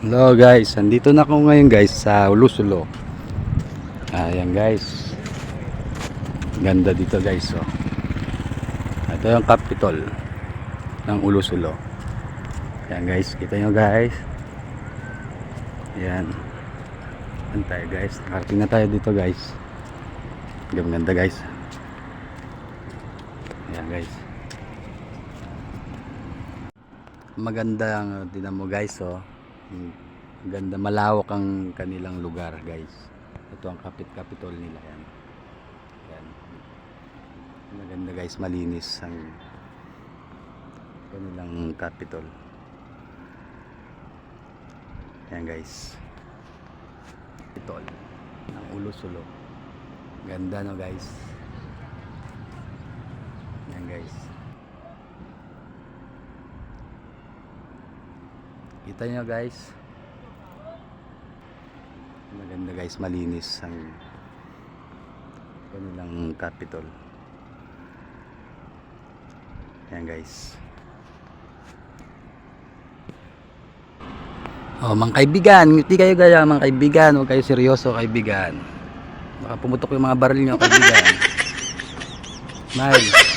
Hello guys, andito na ako ngayon guys sa Ulusulo. Ayan guys. Ganda dito guys, oh. Ito yung Capitol ng Ulusulo. Ayan guys, kita nyo guys. Ayan. Ayan tayo guys. Nakarating na tayo dito guys. Ganda guys. Ayan guys. Maganda ang tinan mo guys, oh. Ganda, malawak ang kanilang lugar guys. Ito ang Capitol nila yan. Yan. Maganda guys, malinis ang kanilang Capitol. Yan guys. Capitol ng Ulusulo. Ganda no guys. Yan guys. Kita nyo guys. Maganda guys, malinis ang kanilang Capitol. Ayan guys. Oh, mga kaibigan, ngiti kayo gaya mga kaibigan, huwag kayo seryoso kaibigan. Baka pumutok yung mga baril nyo kaibigan. Smile.